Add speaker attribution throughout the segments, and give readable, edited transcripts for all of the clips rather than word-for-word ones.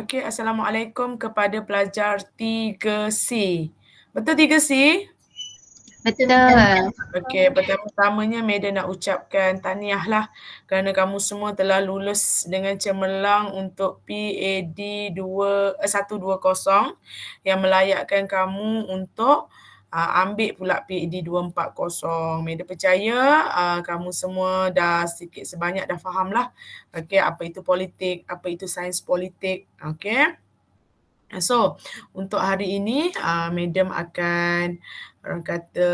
Speaker 1: Okey, Assalamualaikum kepada pelajar 3C. Betul 3C?
Speaker 2: Betul.
Speaker 1: Okey, pertama-tamanya Madam nak ucapkan tahniahlah kerana kamu semua telah lulus dengan cemerlang untuk PAD 120 yang melayakkan kamu untuk ambil pula PAD 240. Madam percaya kamu semua dah sikit sebanyak dah fahamlah okey apa itu politik, apa itu sains politik, okey. So, untuk hari ini Madam akan orang kata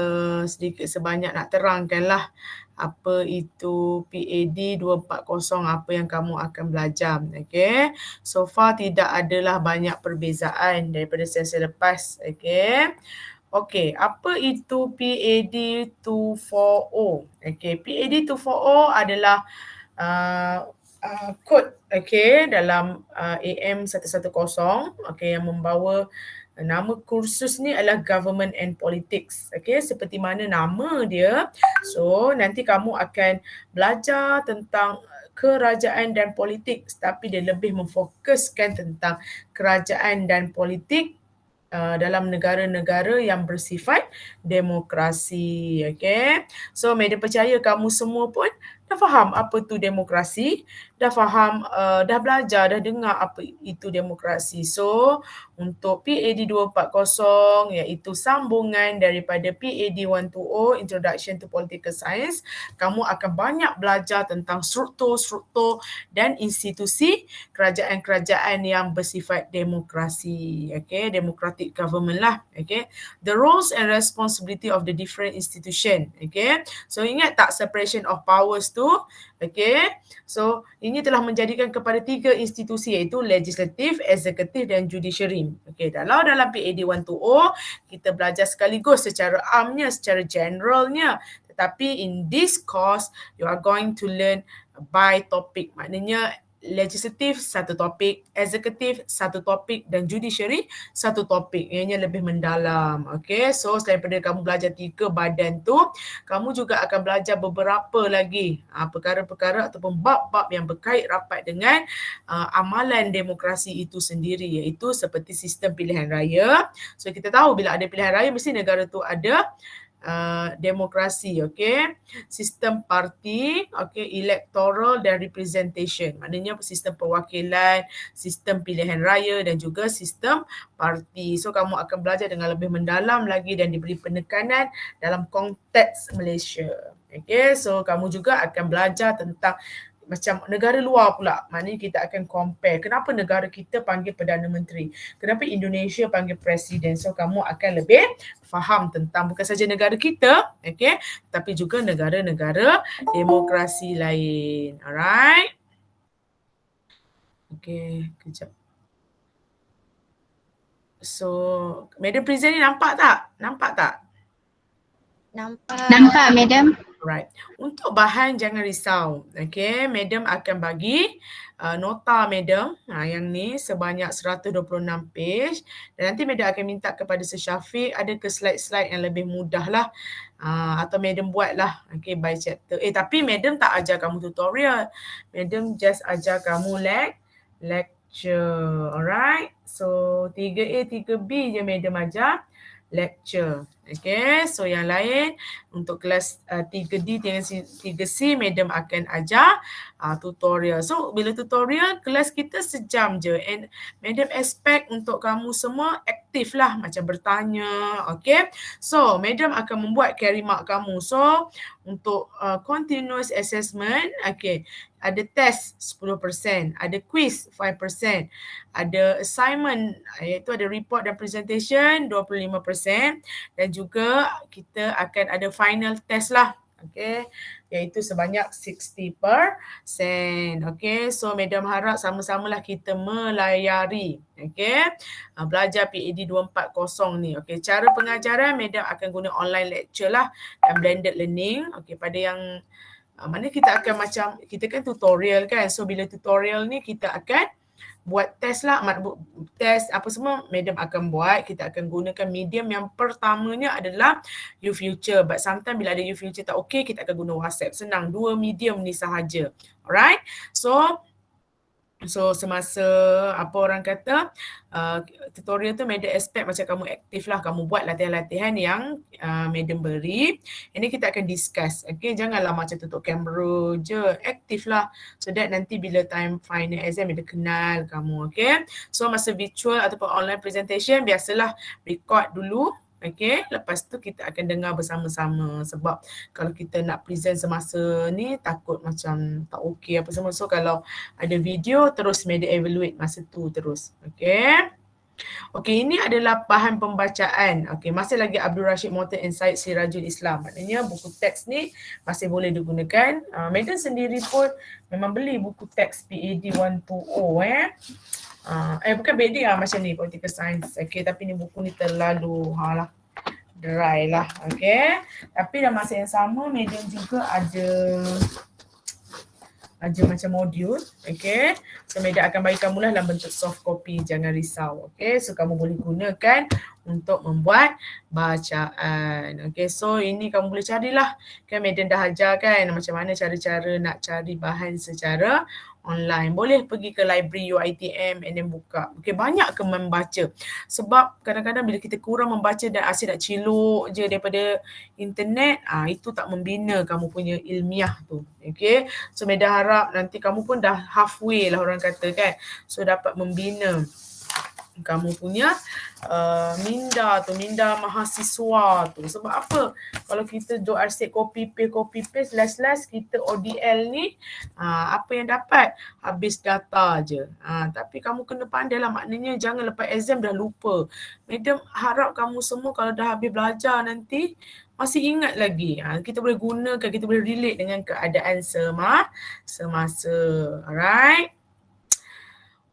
Speaker 1: sedikit sebanyak nak terangkanlah apa itu PAD 240, apa yang kamu akan belajar. Okay. So far tidak adalah banyak perbezaan daripada sesi lepas. Okay. Okay, apa itu PAD 240? Okay, PAD 240 adalah kod dalam AM110 yang membawa nama kursus ni adalah Government and Politics. Seperti mana nama dia. So, nanti kamu akan belajar tentang kerajaan dan politik, tapi dia lebih memfokuskan tentang kerajaan dan politik dalam negara-negara yang bersifat demokrasi. So, Madam percaya kamu semua pun dah faham apa tu demokrasi, dah faham, dah belajar, dah dengar apa itu demokrasi. So, untuk PAD 240 iaitu sambungan daripada PAD 120 Introduction to Political Science, kamu akan banyak belajar tentang struktur-struktur dan institusi kerajaan-kerajaan yang bersifat demokrasi. Democratic government lah. The roles and responsibility of the different institution. So ingat tak separation of powers tu? So ini telah menjadikan kepada 3 institusi iaitu legislative, executive dan judiciary. Dalam PAD 120 kita belajar sekaligus secara amnya, secara generalnya. Tetapi in this course you are going to learn by topic. Maknanya legislatif satu topik, eksekutif satu topik dan judiciary satu topik. Ianya lebih mendalam. So selain daripada kamu belajar 3 badan tu, kamu juga akan belajar beberapa lagi perkara-perkara ataupun bab-bab yang berkait rapat dengan amalan demokrasi itu sendiri, iaitu seperti sistem pilihan raya. So kita tahu bila ada pilihan raya mesti negara tu ada demokrasi, sistem parti, electoral dan representation. Maknanya sistem perwakilan, sistem pilihan raya dan juga sistem parti. So kamu akan belajar dengan lebih mendalam lagi dan diberi penekanan dalam konteks Malaysia. So kamu juga akan belajar tentang macam negara luar pula. Maknanya kita akan compare. Kenapa negara kita panggil Perdana Menteri? Kenapa Indonesia panggil Presiden? So kamu akan lebih faham tentang bukan saja negara kita, tapi juga negara-negara demokrasi lain. Alright? Kejap. So, Madam present ni nampak tak? Nampak tak?
Speaker 2: Nampak, Madam.
Speaker 1: Alright. Untuk bahan jangan risau. Madam akan bagi nota Madam yang ni sebanyak 126 page dan nanti Madam akan minta kepada Sir Syafiq ada ke slide-slide yang lebih mudah lah atau Madam buatlah by chapter. Tapi Madam tak ajar kamu tutorial. Madam just ajar kamu lecture. Alright. So 3A, 3B je Madam ajar lecture. So yang lain untuk kelas 3D dengan 3C Madam akan ajar tutorial. So bila tutorial kelas kita sejam je and Madam expect untuk kamu semua aktif lah macam bertanya. So Madam akan membuat carry mark kamu. So untuk continuous assessment, ada test 10%, ada quiz 5%, ada assignment iaitu ada report dan presentation 25% dan juga kita akan ada final test lah. Iaitu sebanyak 60%. So Madam harap sama-samalah kita melayari. Belajar PAD 240 ni. Cara pengajaran Madam akan guna online lecture lah dan blended learning. Pada yang mana kita akan macam, kita kan tutorial kan. So bila tutorial ni kita akan buat test lah, test apa semua Madam akan buat. Kita akan gunakan medium yang pertamanya adalah YouFuture. But sometimes bila ada YouFuture tak okey, kita akan guna WhatsApp. Senang, 2 medium ni sahaja. Alright. So So semasa apa orang kata tutorial tu madam expect macam kamu aktif lah, kamu buat latihan-latihan yang madam beri. Ini kita akan discuss. Okay, janganlah macam tutup kamera je, aktif lah. So that nanti bila time final exam dia kenal kamu. Okay, so masa virtual ataupun online presentation biasalah record dulu. Okay, lepas tu kita akan dengar bersama-sama sebab kalau kita nak present semasa ni takut macam tak okey apa semua. So kalau ada video terus media evaluate masa tu terus. Okay. Okey, ini adalah bahan pembacaan. Okey, masih lagi Abdul Rashid Motor and Syed Sirajul Islam. Maknanya buku teks ni masih boleh digunakan. Madam sendiri pun memang beli buku teks PAD 120 bukan BD macam ni, Political Science. Okey, tapi ni buku ni terlalu dry lah. Okey. Tapi dalam masa yang sama Madam juga ada macam modul. Okay, so Madam akan bagi kamu lah dalam bentuk soft copy, jangan risau. Okay, so kamu boleh gunakan untuk membuat bacaan. Okay, so ini kamu boleh carilah. Kan Madam dah ajar kan macam mana cara-cara nak cari bahan secara online. Boleh pergi ke library UiTM and then buka. Okay, banyak ke membaca. Sebab kadang-kadang bila kita kurang membaca dan asyik nak ciluk je daripada internet, itu tak membina kamu punya ilmiah tu. Okay, so Madam harap nanti kamu pun dah halfway lah orang kata kan. So dapat membina kamu punya minda mahasiswa tu. Sebab apa? Kalau kita duk asyik copy paste last kita ODL ni apa yang dapat? Habis data je. Tapi kamu kena pandai lah, maknanya jangan lepas exam dah lupa. Madam harap kamu semua kalau dah habis belajar nanti masih ingat lagi. Kita boleh gunakan, kita boleh relate dengan keadaan semasa. Alright?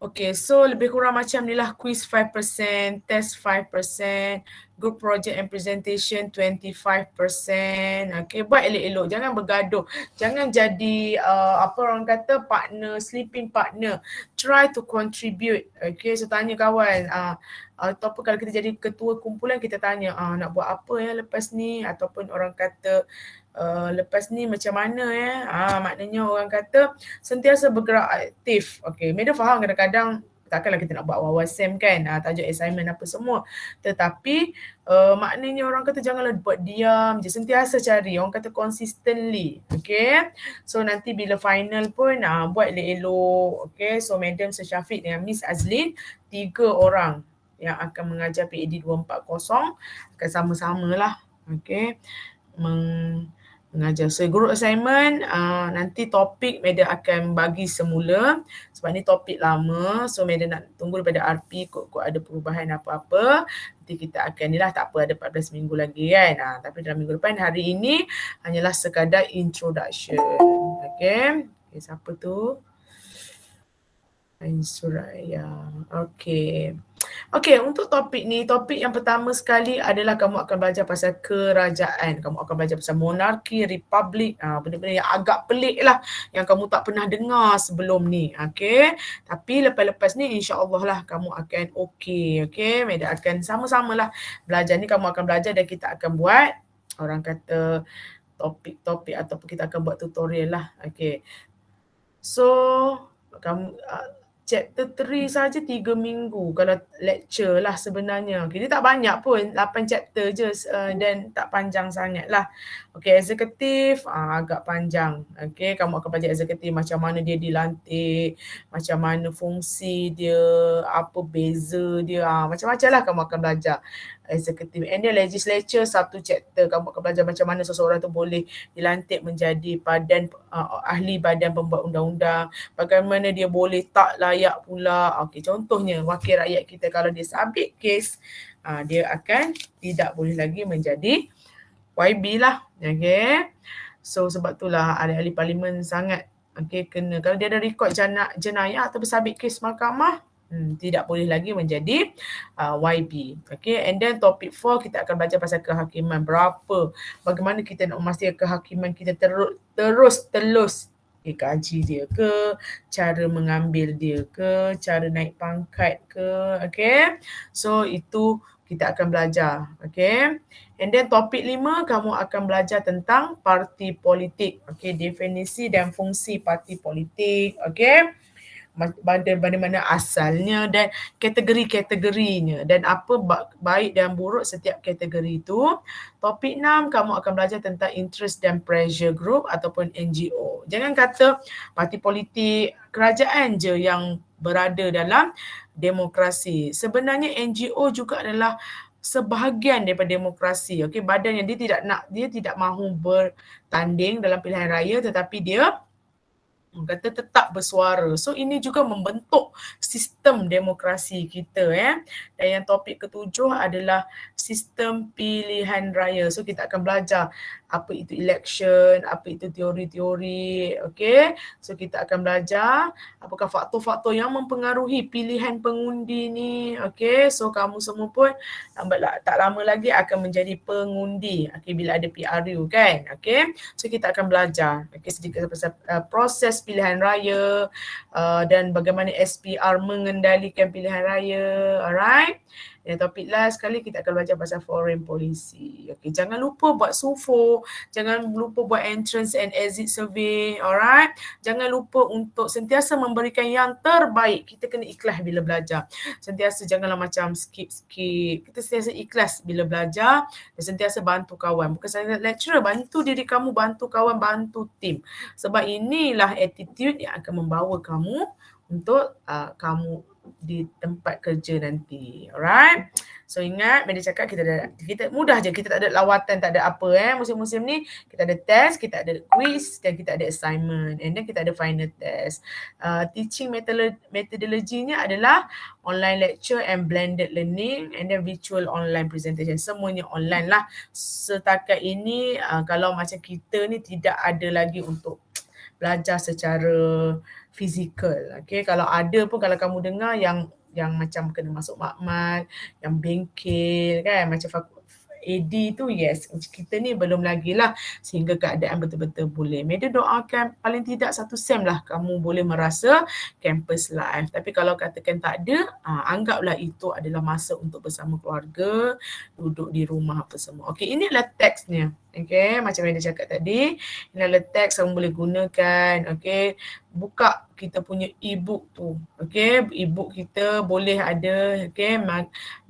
Speaker 1: Okay, so lebih kurang macam ni lah, quiz 5%, test 5%, group project and presentation 25%. Okay, buat elok-elok, jangan bergaduh. Jangan jadi apa orang kata partner, sleeping partner. Try to contribute. Okay, so tanya kawan. Ataupun kalau kita jadi ketua kumpulan, kita tanya nak buat apa ya lepas ni, ataupun orang kata lepas ni macam mana maknanya orang kata sentiasa bergerak aktif. Okay, Madam faham kadang-kadang takkanlah kita nak buat WhatsApp kan, tajuk assignment apa semua. Tetapi maknanya orang kata janganlah buat diam je, sentiasa cari, orang kata consistently. Okay, so nanti bila final pun buat elok-elok. Okay, so Madam Sir Syafiq dengan Miss Azlin, 3 orang yang akan mengajar PAD 240 akan sama-sama lah. Okay, mengajar. So group assignment nanti topik Madam akan bagi semula sebab ni topik lama. So Madam nak tunggu daripada RP kok ada perubahan apa-apa. Nanti kita akan ni lah, tak apa, ada 14 minggu lagi kan. Tapi dalam minggu depan, hari ini hanyalah sekadar introduction. Okay, siapa tu? Suraya. Okay. Okay, untuk topik ni, topik yang pertama sekali adalah kamu akan belajar pasal kerajaan. Kamu akan belajar pasal monarki, republik, benda-benda yang agak pelik lah, yang kamu tak pernah dengar sebelum ni. Okay, tapi lepas-lepas ni insya-Allah lah kamu akan okay. Okay, Madam akan sama-sama lah belajar ni, kamu akan belajar dan kita akan buat orang kata topik-topik ataupun kita akan buat tutorial lah. Okay, so kamu chapter 3 saja 3 minggu kalau lecture lah sebenarnya. Okay, dia tak banyak pun, 8 chapter je dan tak panjang sangat lah. Okay, eksekutif agak panjang. Okay, kamu akan belajar eksekutif, macam mana dia dilantik, macam mana fungsi dia, apa beza dia, macam-macam lah kamu akan belajar eksekutif. And then legislature 1 chapter, kamu akan belajar macam mana seseorang tu boleh dilantik menjadi ahli badan pembuat undang-undang, bagaimana dia boleh tak layak pula. Okay, contohnya wakil rakyat kita kalau dia sabit kes, dia akan tidak boleh lagi menjadi YB lah. Okay, so sebab itulah ahli-ahli parlimen sangat kena, kalau dia ada rekod jenayah atau bersabit kes mahkamah, tidak boleh lagi menjadi YB. Okay, and then topik 4 kita akan belajar pasal kehakiman. Bagaimana kita nak memastikan kehakiman kita terus gaji dia ke, cara mengambil dia ke, cara naik pangkat ke. Okay, so itu kita akan belajar. Okay, and then topik 5 kamu akan belajar tentang parti politik. Okay, definisi dan fungsi parti politik. Okay, mana asalnya dan kategori-kategorinya dan apa baik dan buruk setiap kategori itu. Topik 6, kamu akan belajar tentang interest dan pressure group ataupun NGO. Jangan kata parti politik, kerajaan je yang berada dalam demokrasi. Sebenarnya NGO juga adalah sebahagian daripada demokrasi. Okey, badan yang dia tidak mahu bertanding dalam pilihan raya tetapi dia kata tetap bersuara. So ini juga membentuk sistem demokrasi kita Dan yang topik ketujuh adalah sistem pilihan raya. So kita akan belajar apa itu election, apa itu teori-teori, okey. So kita akan belajar apakah faktor-faktor yang mempengaruhi pilihan pengundi ni, okey. So kamu semua pun tak lama lagi akan menjadi pengundi, okey, bila ada PRU kan, okey. So kita akan belajar, okey, sedikit pasal proses pilihan raya dan bagaimana SPR mengendalikan pilihan raya, alright. Dan topik last sekali kita akan belajar pasal foreign policy. Okay, jangan lupa buat SUFO, jangan lupa buat entrance and exit survey, alright. Jangan lupa untuk sentiasa memberikan yang terbaik. Kita kena ikhlas bila belajar. Sentiasa janganlah macam skip. Kita sentiasa ikhlas bila belajar dan sentiasa bantu kawan. Bukan sahaja lecturer, bantu diri kamu, bantu kawan, bantu tim. Sebab inilah attitude yang akan membawa kamu untuk kamu di tempat kerja nanti. Alright. So ingat, Medi cakap kita mudah je, kita tak ada lawatan, tak ada apa musim-musim ni kita ada test, kita ada quiz dan kita ada assignment and then kita ada final test. Teaching methodology-nya adalah online lecture and blended learning and then virtual online presentation. Semuanya online lah. Setakat ini kalau macam kita ni tidak ada lagi untuk belajar secara fizikal. Okay, kalau ada pun kalau kamu dengar yang macam kena masuk makmal, yang bengkel kan, macam AD tu yes, kita ni belum lagi lah sehingga keadaan betul-betul boleh. Media doakan paling tidak 1 sem lah kamu boleh merasa campus life. Tapi kalau katakan tak ada, anggaplah itu adalah masa untuk bersama keluarga, duduk di rumah apa semua. Okey, ini adalah teksnya. Okey, macam yang dia cakap tadi, ini adalah teks kamu boleh gunakan. Okey, buka kita punya e-book tu. Okey, e-book kita boleh ada, okey,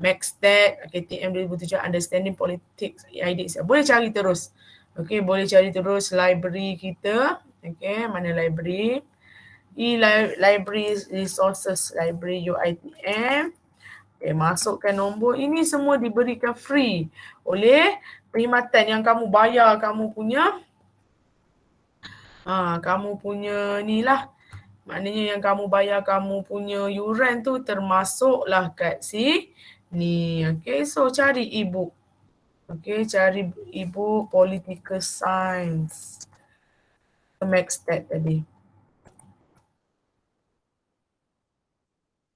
Speaker 1: Maxtet, KTM 2007, Understanding Politics, Ideas. Boleh cari terus. Okey, boleh cari terus library kita. Okey, mana library? Library Resources, Library UiTM. Okay, masukkan nombor. Ini semua diberikan free oleh perkhidmatan yang kamu bayar kamu punya ni lah. Maknanya yang kamu bayar kamu punya yuran tu termasuklah kat sini. Okay, so cari e-book. Okay, cari e-book Political Science. Maxtet tadi.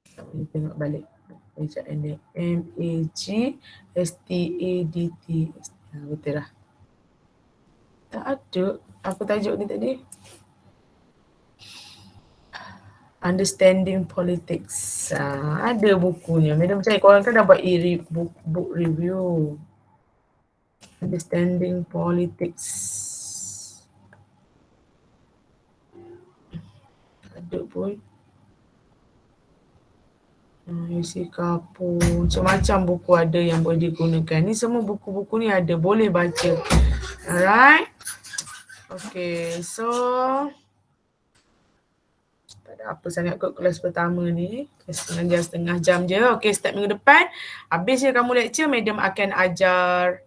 Speaker 1: Kita tengok balik. MAGSTADT. Betul lah. Tak ada. Apa tajuk ni tadi? Understanding Politics. Ada bukunya. Madam cari, korang kan dah buat book review. Understanding Politics. Ada pun. Isi Kapo, macam-macam buku ada yang boleh digunakan. Ni semua buku-buku ni ada, boleh baca. Alright. Okay, so tak ada apa sangat kot kelas pertama ni. Setengah jam je. Okay, start minggu depan. Habis je kamu lecture, madam akan ajar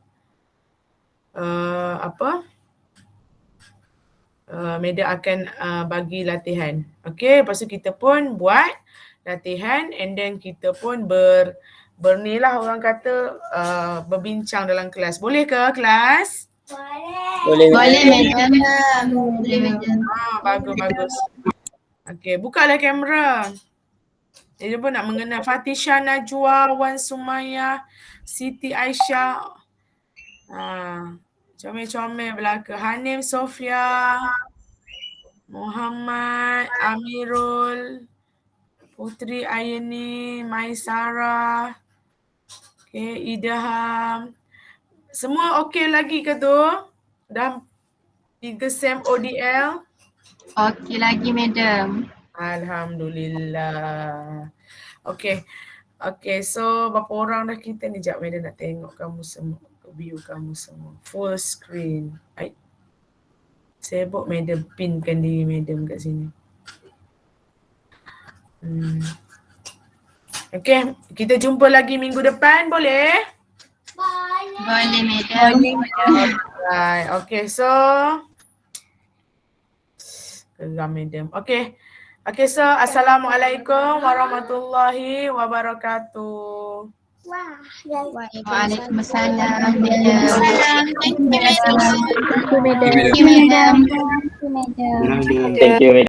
Speaker 1: madam akan bagi latihan. Okay, lepas tu kita pun buat latihan and then kita pun bernilah orang kata berbincang dalam kelas. Boleh ke kelas?
Speaker 2: Boleh madam. Boleh madam.
Speaker 1: Bagus. Okey, bukalah kamera. Dia pun nak mengenal Fatisha Najwa, Wan Sumayya, Siti Aisyah. Comel-comel belaka. Hanim Sofia, Muhammad, Amirul, Putri Ayeni, Maisara, okay, Idham. Semua okey lagi ke tu? Dah 3 sem ODL?
Speaker 2: Okey lagi madam.
Speaker 1: Alhamdulillah. Okay. Okay, so berapa orang dah kita ni? Sekejap, Madam nak tengok kamu semua. View kamu semua. Full screen. Sibuk Madam pinkan diri Madam kat sini. Okay, kita jumpa lagi minggu depan, boleh?
Speaker 2: Boleh, Madam.
Speaker 1: Right, okay, so geram Madam. Okay. Okay, so Assalamualaikum warahmatullahi wabarakatuh.
Speaker 2: Waalaikumsalam, Madam.
Speaker 3: Thank you, Madam.
Speaker 2: Thank you, Madam.
Speaker 3: Thank you, Madam.
Speaker 4: Thank you.